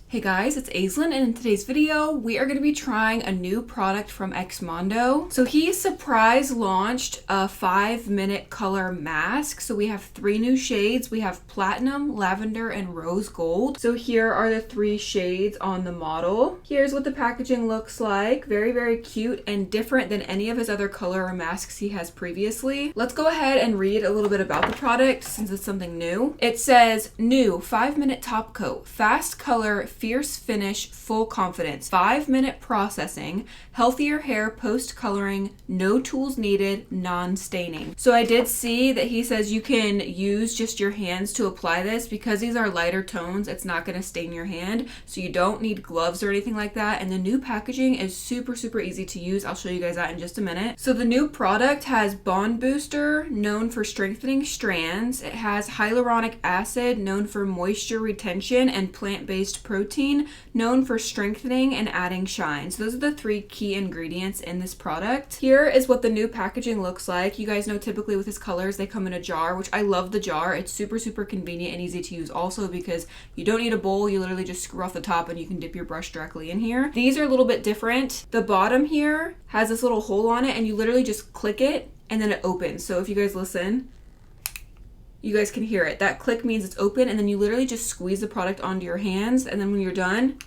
Hey guys, it's Aislinn, and in today's video, we are going to be trying a new product from XMONDO. So he surprise launched a 5-minute color mask. So we have 3 new shades. We have platinum, lavender, and rose gold. So here are the 3 shades on the model. Here's what the packaging looks like. Very, very cute and different than any of his other color masks he has previously. Let's go ahead and read a little bit about the product since it's something new. It says, new 5-minute top coat, fast color, fierce finish, full confidence, 5-minute processing, healthier hair post coloring, no tools needed, non-staining. So I did see that he says you can use just your hands to apply this. Because these are lighter tones, it's not going to stain your hand, so you don't need gloves or anything like that. And the new packaging is super easy to use. I'll show you guys that in just a minute. So the new product has Bond Booster, known for strengthening strands. It has hyaluronic acid, known for moisture retention, and plant-based protein, known for strengthening and adding shine. So those are the 3 key ingredients in this product. Here is what the new packaging looks like. You guys know typically with his colors they come in a jar, which I love the jar. It's super convenient and easy to use also because you don't need a bowl. You literally just screw off the top and you can dip your brush directly in here. These are a little bit different. The bottom here has this little hole on it and you literally just click it and then it opens. So if you guys listen, you guys can hear it. That click means it's open, and then you literally just squeeze the product onto your hands, and then when you're done,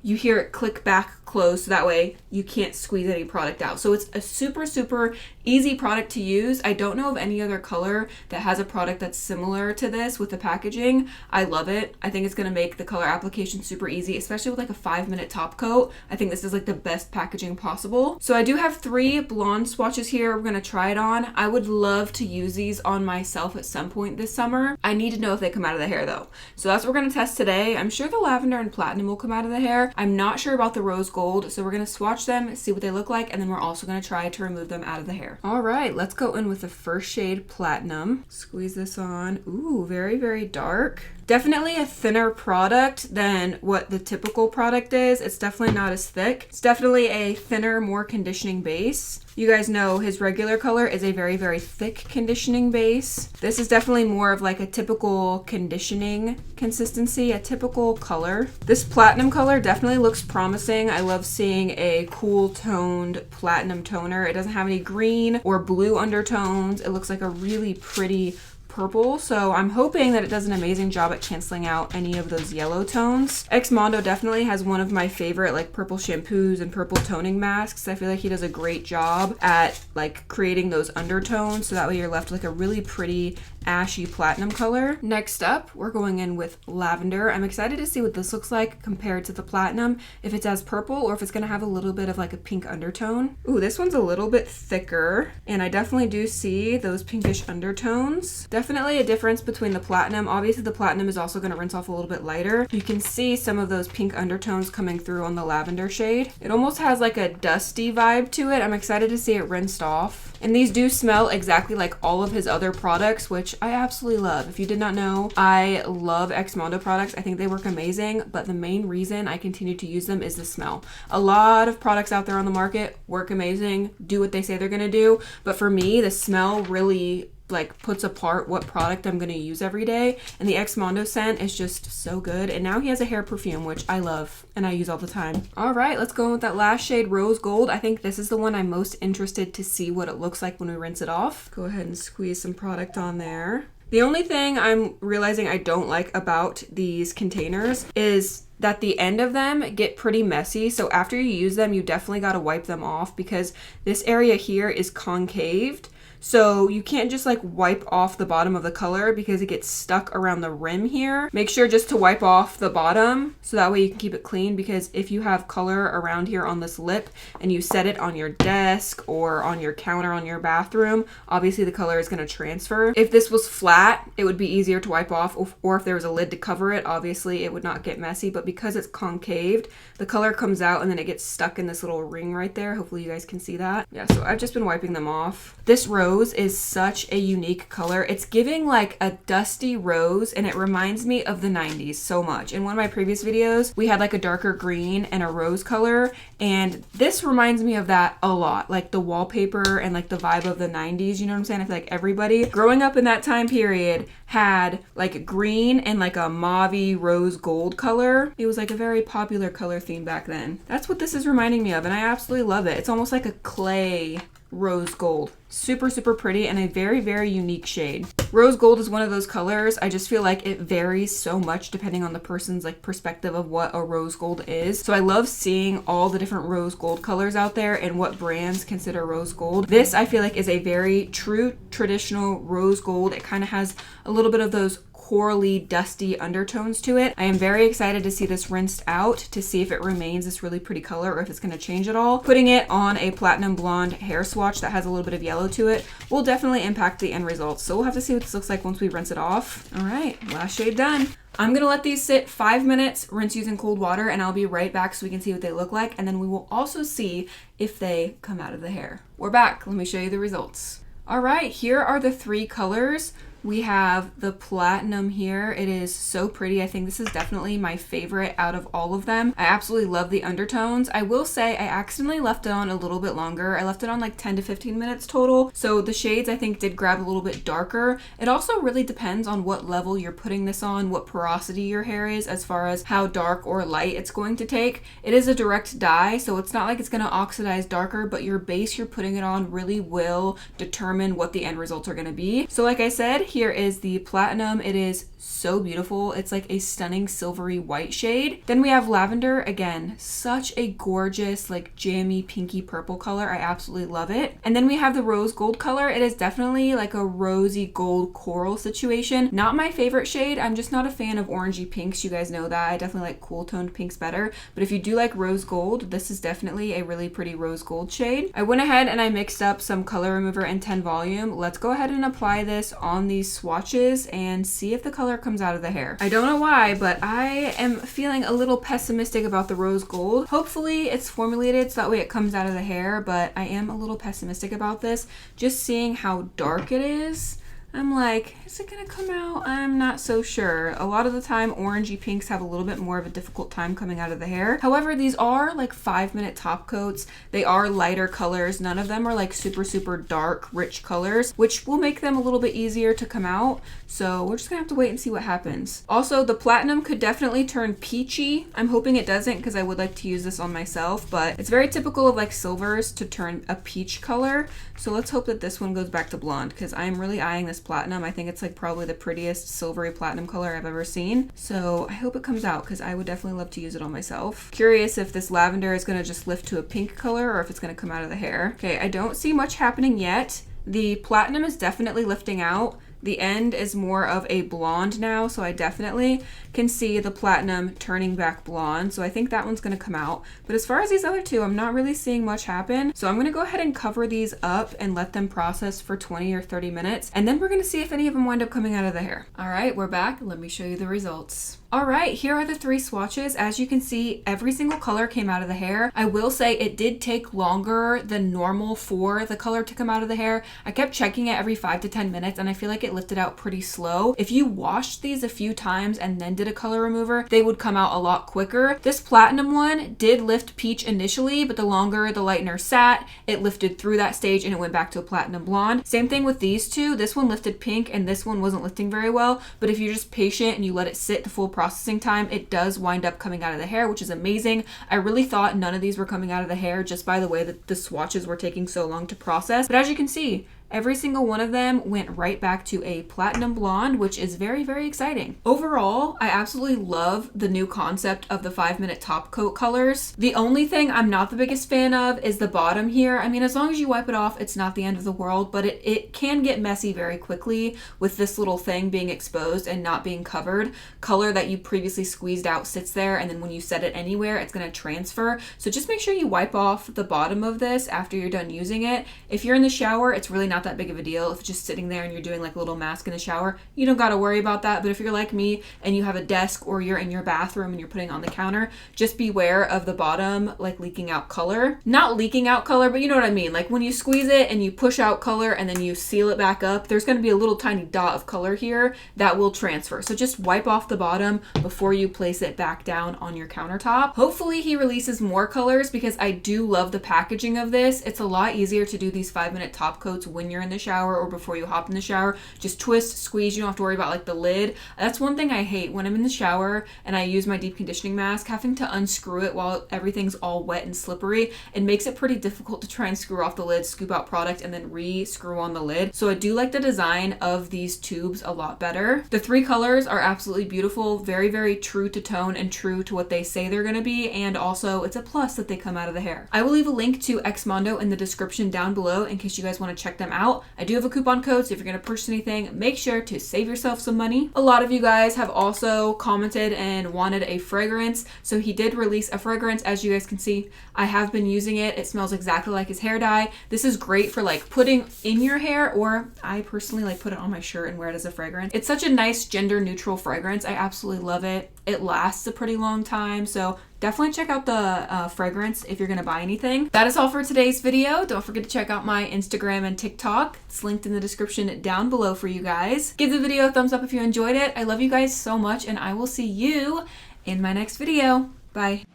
you hear it click back close, so that way you can't squeeze any product out. So it's a super easy product to use. I don't know of any other color that has a product that's similar to this with the packaging. I love it. I think it's going to make the color application super easy, especially with like a 5-minute top coat. I think this is like the best packaging possible. So I do have 3 blonde swatches here. We're going to try it on. I would love to use these on myself at some point this summer. I need to know if they come out of the hair though. So that's what we're going to test today. I'm sure the lavender and platinum will come out of the hair. I'm not sure about the rose gold, so we're going to swatch them, see what they look like, and then we're also going to try to remove them out of the hair. All right, let's go in with the first shade, platinum. Squeeze this on. Ooh, very dark. Definitely a thinner product than what the typical product is. It's definitely not as thick. It's definitely a thinner, more conditioning base. You guys know his regular color is a very thick conditioning base. This is definitely more of like a typical conditioning consistency, a typical color. This platinum color definitely looks promising. I love seeing a cool toned platinum toner. It doesn't have any green or blue undertones. It looks like a really pretty purple, so I'm hoping that it does an amazing job at canceling out any of those yellow tones. XMONDO definitely has one of my favorite like purple shampoos and purple toning masks. I feel like he does a great job at like creating those undertones, so that way you're left with like a really pretty ashy platinum color. Next up, we're going in with lavender. I'm excited to see what this looks like compared to the platinum, if it's as purple or if it's gonna have a little bit of like a pink undertone. Ooh, this one's a little bit thicker, and I definitely do see those pinkish undertones. Definitely a difference between the platinum. Obviously the platinum is also going to rinse off a little bit lighter. You can see some of those pink undertones coming through on the lavender shade. It almost has like a dusty vibe to it. I'm excited to see it rinsed off. And these do smell exactly like all of his other products, which I absolutely love. If you did not know, I love XMONDO products. I think they work amazing, but the main reason I continue to use them is the smell. A lot of products out there on the market work amazing, do what they say they're going to do, but for me, the smell really like puts apart what product I'm going to use every day, and the XMONDO scent is just so good. And now he has a hair perfume, which I love and I use all the time. All right, let's go in with that last shade, rose gold. I think this is the one I'm most interested to see what it looks like when we rinse it off. Go ahead and squeeze some product on there. The only thing I'm realizing I don't like about these containers is that the end of them get pretty messy. So after you use them, you definitely got to wipe them off because this area here is concaved. So you can't just like wipe off the bottom of the color because it gets stuck around the rim here. Make sure just to wipe off the bottom so that way you can keep it clean, because if you have color around here on this lip and you set it on your desk or on your counter on your bathroom, obviously the color is going to transfer. If this was flat, it would be easier to wipe off, or if there was a lid to cover it, obviously it would not get messy. But because it's concaved, the color comes out and then it gets stuck in this little ring right there. Hopefully you guys can see that. Yeah, so I've just been wiping them off. This rose rose is such a unique color. It's giving like a dusty rose, and it reminds me of the 90s so much. In one of my previous videos, we had like a darker green and a rose color, and this reminds me of that a lot. Like the wallpaper and like the vibe of the 90s, you know what I'm saying? I feel like everybody growing up in that time period had like green and like a mauvey rose gold color. It was like a very popular color theme back then. That's what this is reminding me of, and I absolutely love it. It's almost like a clay rose gold. Super, super pretty, and a very, very unique shade. Rose gold is one of those colors, I just feel like it varies so much depending on the person's like perspective of what a rose gold is. So I love seeing all the different rose gold colors out there and what brands consider rose gold. This I feel like is a very true traditional rose gold. It kind of has a little bit of those corally, dusty undertones to it. I am very excited to see this rinsed out to see if it remains this really pretty color or if it's going to change at all. Putting it on a platinum blonde hair swatch that has a little bit of yellow to it will definitely impact the end results. So we'll have to see what this looks like once we rinse it off. All right, last shade done. I'm gonna let these sit 5 minutes, rinse using cold water, and I'll be right back so we can see what they look like, and then we will also see if they come out of the hair. We're back. Let me show you the results. All right, here are the 3 colors. We have the platinum here. It is so pretty. I think this is definitely my favorite out of all of them. I absolutely love the undertones. I will say I accidentally left it on a little bit longer. I left it on like 10 to 15 minutes total. So the shades I think did grab a little bit darker. It also really depends on what level you're putting this on, what porosity your hair is as far as how dark or light it's going to take. It is a direct dye, so it's not like it's gonna oxidize darker, but your base you're putting it on really will determine what the end results are gonna be. So like I said, here is the platinum. It is so beautiful. It's like a stunning silvery white shade. Then we have lavender. Again, such a gorgeous like jammy pinky purple color. I absolutely love it. And then we have the rose gold color. It is definitely like a rosy gold coral situation. Not my favorite shade. I'm just not a fan of orangey pinks. You guys know that. I definitely like cool toned pinks better. But if you do like rose gold, this is definitely a really pretty rose gold shade. I went ahead and I mixed up some color remover and 10 volume. Let's go ahead and apply this on these swatches and see if the color comes out of the hair. I don't know why, but I am feeling a little pessimistic about the rose gold. Hopefully it's formulated so that way it comes out of the hair, but I am a little pessimistic about this. Just seeing how dark it is, I'm like, is it gonna come out? I'm not so sure. A lot of the time, orangey pinks have a little bit more of a difficult time coming out of the hair. However, these are like 5-minute top coats. They are lighter colors. None of them are like super, super dark, rich colors, which will make them a little bit easier to come out. So we're just gonna have to wait and see what happens. Also, the platinum could definitely turn peachy. I'm hoping it doesn't because I would like to use this on myself, but it's very typical of like silvers to turn a peach color. So let's hope that this one goes back to blonde because I'm really eyeing this platinum. I think it's like probably the prettiest silvery platinum color I've ever seen. So I hope it comes out because I would definitely love to use it on myself. Curious if this lavender is going to just lift to a pink color or if it's going to come out of the hair. Okay, I don't see much happening yet. The platinum is definitely lifting out. The end is more of a blonde now, so I definitely can see the platinum turning back blonde. So I think that one's gonna come out. But as far as these other two, I'm not really seeing much happen. So I'm gonna go ahead and cover these up and let them process for 20 or 30 minutes. And then we're gonna see if any of them wind up coming out of the hair. All right, we're back. Let me show you the results. All right, here are the 3 swatches. As you can see, every single color came out of the hair. I will say it did take longer than normal for the color to come out of the hair. I kept checking it every 5 to 10 minutes and I feel like it lifted out pretty slow. If you washed these a few times and then did a color remover, they would come out a lot quicker. This platinum one did lift peach initially, but the longer the lightener sat, it lifted through that stage and it went back to a platinum blonde. Same thing with these two. This one lifted pink and this one wasn't lifting very well, but if you're just patient and you let it sit the full processing time, it does wind up coming out of the hair, which is amazing. I really thought none of these were coming out of the hair just by the way that the swatches were taking so long to process. But as you can see, every single one of them went right back to a platinum blonde, which is very, very exciting. Overall, I absolutely love the new concept of the 5-minute top coat colors. The only thing I'm not the biggest fan of is the bottom here. I mean, as long as you wipe it off, it's not the end of the world, but it can get messy very quickly with this little thing being exposed and not being covered. Color that you previously squeezed out sits there, and then when you set it anywhere, it's gonna transfer. So just make sure you wipe off the bottom of this after you're done using it. If you're in the shower, it's really not not that big of a deal. If it's just sitting there and you're doing like a little mask in the shower, you don't gotta worry about that. But if you're like me and you have a desk or you're in your bathroom and you're putting it on the counter, just beware of the bottom like leaking out color. Not leaking out color, but you know what I mean. Like when you squeeze it and you push out color and then you seal it back up, there's gonna be a little tiny dot of color here that will transfer. So just wipe off the bottom before you place it back down on your countertop. Hopefully he releases more colors because I do love the packaging of this. It's a lot easier to do these 5-minute top coats when you're in the shower or before you hop in the shower. Just twist, squeeze, you don't have to worry about like the lid. That's one thing I hate when I'm in the shower and I use my deep conditioning mask, having to unscrew it while everything's all wet and slippery. It makes it pretty difficult to try and screw off the lid, scoop out product, and then re-screw on the lid. So I do like the design of these tubes a lot better. The 3 colors are absolutely beautiful, very, very true to tone and true to what they say they're gonna be, and also it's a plus that they come out of the hair. I will leave a link to XMONDO in the description down below in case you guys want to check them out. I do have a coupon code, so if you're gonna purchase anything, make sure to save yourself some money. A lot of you guys have also commented and wanted a fragrance, so he did release a fragrance. As you guys can see, I have been using it. It smells exactly like his hair dye. This is great for like putting in your hair, or I personally like put it on my shirt and wear it as a fragrance. It's such a nice gender neutral fragrance. I absolutely love it. It lasts a pretty long time, so definitely check out the fragrance if you're gonna buy anything. That is all for today's video. Don't forget to check out my Instagram and TikTok. It's linked in the description down below for you guys. Give the video a thumbs up if you enjoyed it. I love you guys so much, and I will see you in my next video. Bye.